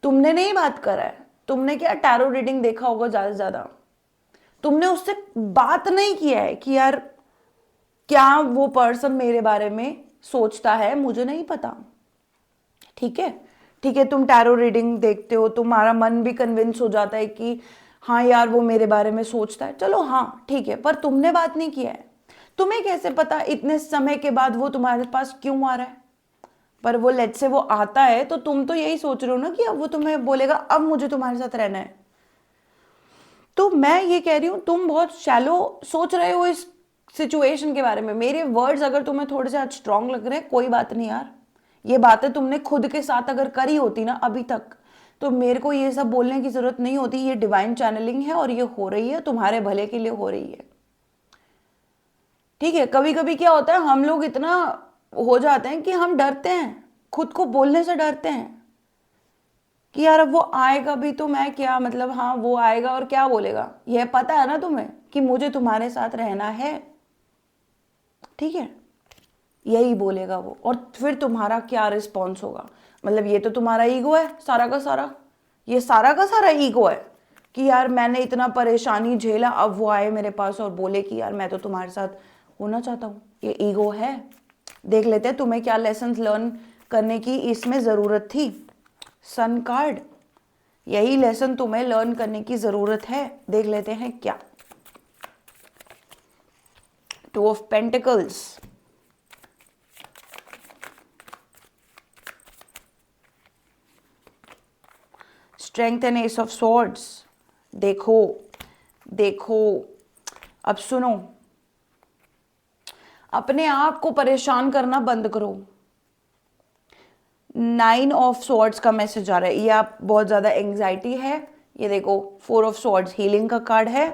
तुमने नहीं बात करा है, तुमने क्या टैरो रीडिंग देखा होगा ज्यादा से ज्यादा, तुमने उससे बात नहीं किया है कि यार क्या वो पर्सन मेरे बारे में सोचता है, मुझे नहीं पता। ठीक है, ठीक है, तुम टैरो रीडिंग देखते हो, तुम्हारा मन भी कन्विंस हो जाता है कि हाँ यार वो मेरे बारे में सोचता है, चलो हाँ ठीक है, पर तुमने बात नहीं किया है। तुम्हें कैसे पता इतने समय के बाद वो तुम्हारे पास क्यों आ रहा है? पर वो लेट से वो आता है तो तुम तो यही सोच रहे हो ना कि अब वो तुम्हें बोलेगा अब मुझे तुम्हारे साथ रहना है। तो मैं ये कह रही हूँ तुम बहुत शैलो सोच रहे हो इस सिचुएशन के बारे में। मेरे वर्ड्स अगर तुम्हें थोड़े से आज स्ट्रांग लग रहे हैं, कोई बात नहीं यार, ये बातें तुमने खुद के साथ अगर करी होती ना अभी तक, तो मेरे को ये सब बोलने की जरूरत नहीं होती। ये डिवाइन चैनलिंग है और ये हो रही है तुम्हारे भले के लिए हो रही है। ठीक है, कभी कभी क्या होता है हम लोग इतना हो जाते हैं कि हम डरते हैं, खुद को बोलने से डरते हैं कि यार अब वो आएगा भी तो मैं क्या, मतलब हाँ वो आएगा और क्या बोलेगा, यह पता है ना तुम्हें कि मुझे तुम्हारे साथ रहना है, ठीक है, यही बोलेगा वो। और फिर तुम्हारा क्या रिस्पॉन्स होगा? मतलब ये तो तुम्हारा ईगो है सारा का सारा, ये सारा का सारा ईगो है कि यार मैंने इतना परेशानी झेला, अब वो आए मेरे पास और बोले कि यार मैं तो तुम्हारे साथ होना चाहता हूँ, ये ईगो है। देख लेते हैं तुम्हें क्या लेसन लर्न करने की इसमें ज़रूरत थी। सन कार्ड, यही लेसन तुम्हें लर्न करने की ज़रूरत है, देख लेते हैं क्या। Two of pentacles, strength and S of swords. देखो देखो, अब सुनो, अपने आप को परेशान करना बंद करो। 9 ऑफ स्वॉर्ड्स का मैसेज आ रहा है, ये आप बहुत ज़्यादा एंग्जाइटी है, ये देखो 4 ऑफ स्वॉर्ड्स हीलिंग का कार्ड है,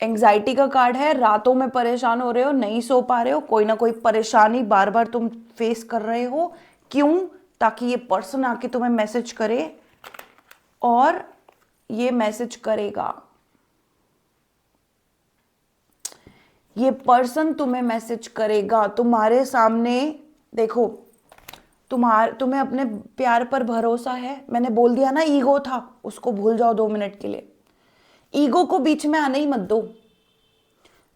एंग्जाइटी का कार्ड है, रातों में परेशान हो रहे हो, नहीं सो पा रहे हो, कोई ना कोई परेशानी बार बार तुम फेस कर रहे हो। क्यों? ताकि ये पर्सन आके तुम्हें मैसेज करे, और ये मैसेज करेगा, ये पर्सन तुम्हें मैसेज करेगा तुम्हारे सामने। देखो तुम्हें अपने प्यार पर भरोसा है, मैंने बोल दिया ना ईगो था, उसको भूल जाओ 2 मिनट के लिए, ईगो को बीच में आने ही मत दो।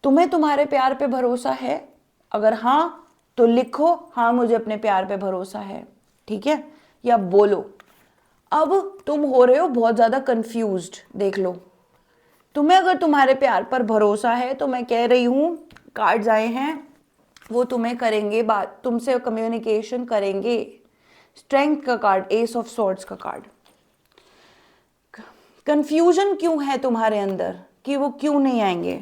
तुम्हें तुम्हारे प्यार पे भरोसा है? अगर हाँ तो लिखो हाँ मुझे अपने प्यार पे भरोसा है, ठीक है, या बोलो। अब तुम हो रहे हो बहुत ज्यादा कंफ्यूज्ड, देख लो, तुम्हें अगर तुम्हारे प्यार पर भरोसा है तो मैं कह रही हूं कार्ड्स आए हैं, वो तुम्हें करेंगे बात, तुमसे कम्युनिकेशन करेंगे। स्ट्रेंथ का कार्ड, एस ऑफ सॉर्ड्स का कार्ड। कंफ्यूजन क्यों है तुम्हारे अंदर कि वो क्यों नहीं आएंगे?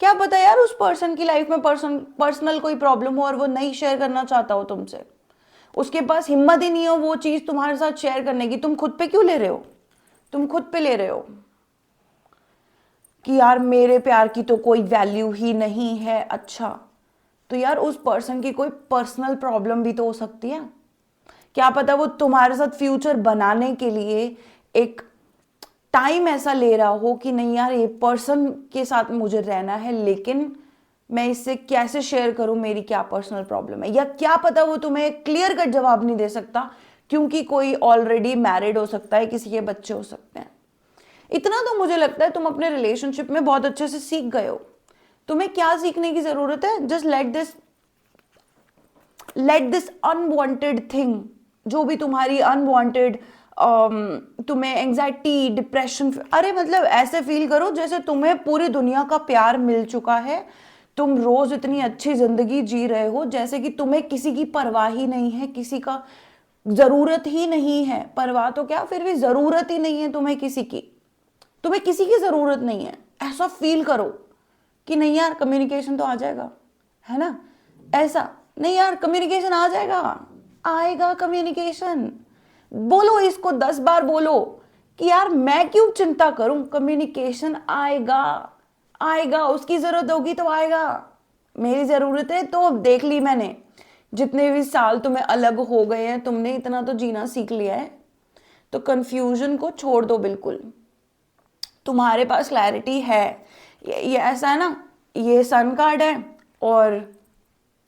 क्या पता यार उस पर्सन की लाइफ में पर्सनल कोई प्रॉब्लम हो और वो नहीं शेयर करना चाहता हो तुमसे, उसके पास हिम्मत ही नहीं हो वो चीज तुम्हारे साथ शेयर करने की। तुम खुद पे क्यों ले रहे हो? तुम खुद पे ले रहे हो कि यार मेरे प्यार की तो कोई वैल्यू ही नहीं है। अच्छा, तो यार उस पर्सन की कोई पर्सनल प्रॉब्लम भी तो हो सकती है क्या पता वो तुम्हारे साथ फ्यूचर बनाने के लिए एक टाइम ऐसा ले रहा हो कि नहीं यार ये पर्सन के साथ मुझे रहना है, लेकिन मैं इससे कैसे शेयर करूं मेरी क्या पर्सनल प्रॉब्लम है, या क्या पता वो तुम्हें क्लियर कट जवाब नहीं दे सकता क्योंकि कोई ऑलरेडी मैरिड हो सकता है, किसी के बच्चे हो सकते हैं। इतना तो मुझे लगता है तुम अपने रिलेशनशिप में बहुत अच्छे से सीख गए हो। तुम्हें क्या सीखने की जरूरत है? Just let this unwanted thing, जो भी तुम्हारी अनवांटेड तुम्हें एंजाइटी, डिप्रेशन, अरे मतलब ऐसे फील करो जैसे तुम्हें पूरी दुनिया का प्यार मिल चुका है, तुम रोज इतनी अच्छी जिंदगी जी रहे हो जैसे कि तुम्हें किसी की परवाह ही नहीं है, किसी का जरूरत ही नहीं है। परवाह तो क्या, फिर भी जरूरत ही नहीं है तुम्हें किसी की, तुम्हें किसी की जरूरत नहीं है। ऐसा फील करो कि नहीं यार कम्युनिकेशन तो आ जाएगा, है ना? ऐसा नहीं यार कम्युनिकेशन आ जाएगा, आएगा कम्युनिकेशन। बोलो इसको 10 बार बोलो कि यार मैं क्यों चिंता करूं, कम्युनिकेशन आएगा, आएगा। उसकी जरूरत होगी तो आएगा, मेरी जरूरत है तो देख ली मैंने। जितने भी साल तुम्हें अलग हो गए हैं, तुमने इतना तो जीना सीख लिया है, तो कंफ्यूजन को छोड़ दो बिल्कुल। तुम्हारे पास क्लैरिटी है। ये ऐसा है ना, ये सन कार्ड है और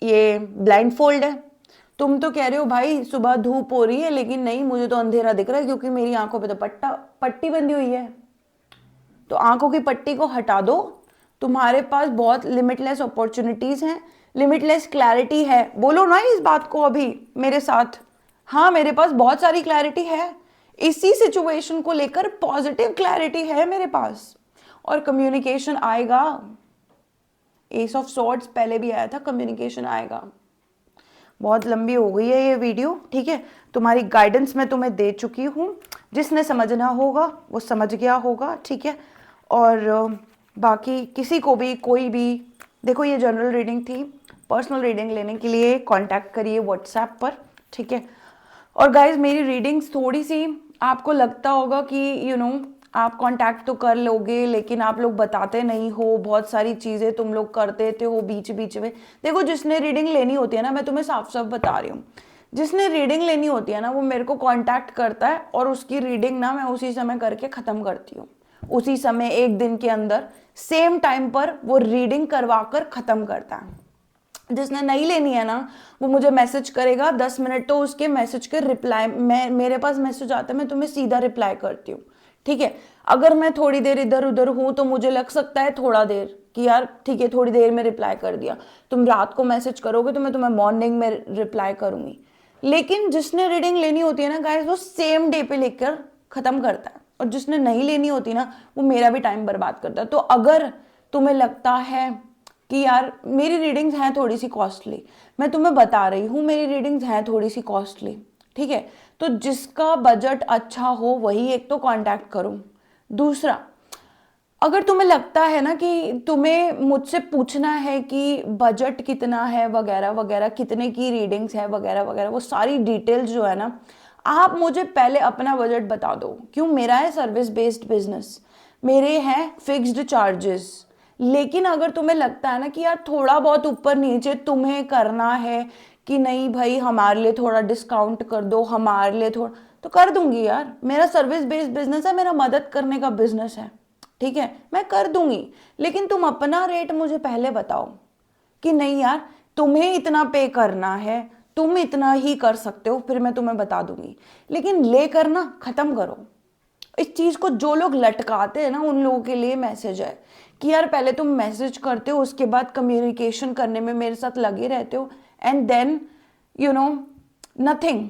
ये ब्लाइंड फोल्ड है। तुम तो कह रहे हो भाई सुबह धूप हो रही है, लेकिन नहीं मुझे तो अंधेरा दिख रहा है क्योंकि मेरी आंखों पे तो पट्टी बंधी हुई है। तो आंखों की पट्टी को हटा दो, तुम्हारे पास बहुत लिमिटलेस अपॉर्चुनिटीज हैं, लिमिटलेस क्लैरिटी है। बोलो ना इस बात को अभी मेरे साथ, हाँ मेरे पास बहुत सारी क्लैरिटी है, इसी सिचुएशन को लेकर पॉजिटिव क्लैरिटी है मेरे पास, और कम्युनिकेशन आएगा। एस ऑफ सॉर्ड्स पहले भी आया था, कम्युनिकेशन आएगा। बहुत लंबी हो गई है ये वीडियो, ठीक है? तुम्हारी गाइडेंस मैं तुम्हें दे चुकी हूँ, जिसने समझना होगा वो समझ गया होगा, ठीक है? और बाकी किसी को भी कोई भी, देखो ये जनरल रीडिंग थी, पर्सनल रीडिंग लेने के लिए कांटेक्ट करिए व्हाट्सएप पर, ठीक है? और गाइज मेरी रीडिंग्स थोड़ी सी आपको लगता होगा कि आप कांटेक्ट तो कर लोगे, लेकिन आप लोग बताते नहीं हो, बहुत सारी चीज़ें तुम लोग कर देते हो बीच बीच में। देखो जिसने रीडिंग लेनी होती है ना, मैं तुम्हें साफ साफ बता रही हूँ, जिसने रीडिंग लेनी होती है ना वो मेरे को कांटेक्ट करता है और उसकी रीडिंग ना मैं उसी समय करके ख़त्म करती हूँ, उसी समय 1 दिन के अंदर सेम टाइम पर वो रीडिंग करवा कर ख़त्म करता है। जिसने नहीं लेनी है ना वो मुझे मैसेज करेगा 10 मिनट, तो उसके मैसेज के रिप्लाई, मेरे पास मैसेज आता है मैं तुम्हें सीधा रिप्लाई करती हूँ, ठीक है? अगर मैं थोड़ी देर इधर उधर हूँ तो मुझे लग सकता है थोड़ा देर कि यार ठीक है थोड़ी देर में रिप्लाई कर दिया, तुम रात को मैसेज करोगे तो मैं तुम्हें मॉर्निंग में रिप्लाई करूंगी। लेकिन जिसने रीडिंग लेनी होती है ना गाइस, वो सेम डे पे लेकर ख़त्म करता है, और जिसने नहीं लेनी होती ना वो मेरा भी टाइम बर्बाद करता है। तो अगर तुम्हें लगता है कि यार मेरी रीडिंग्स हैं थोड़ी सी कॉस्टली, मैं तुम्हें बता रही हूँ मेरी रीडिंग्स हैं थोड़ी सी कॉस्टली, ठीक है? तो जिसका बजट अच्छा हो वही एक तो कांटेक्ट करो। दूसरा, अगर तुम्हें लगता है ना कि तुम्हें मुझसे पूछना है कि बजट कितना है वगैरह वगैरह, कितने की रीडिंग्स है वगैरह वगैरह, वो सारी डिटेल्स जो है ना आप मुझे पहले अपना बजट बता दो। क्यों? मेरा है सर्विस बेस्ड बिजनेस, मेरे हैं फिक्स्ड चार्जेस। लेकिन अगर तुम्हें लगता है ना कि यार थोड़ा बहुत ऊपर नीचे तुम्हें करना है कि नहीं भाई हमारे लिए थोड़ा डिस्काउंट कर दो, हमारे लिए थोड़ा, तो कर दूंगी यार। मेरा सर्विस बेस्ड बिजनेस है, मेरा मदद करने का बिजनेस है, ठीक है? मैं कर दूंगी। लेकिन तुम अपना रेट मुझे पहले बताओ कि नहीं यार तुम्हें इतना पे करना है, तुम इतना ही कर सकते हो, फिर मैं तुम्हें बता दूंगी। लेकिन लेकर ना खत्म करो इस चीज को। जो लोग लटकाते हैं ना उन लोगों के लिए मैसेज है कि यार पहले तुम मैसेज करते हो, उसके बाद कम्युनिकेशन करने में मेरे साथ लगे रहते हो, एंड देन नथिंग।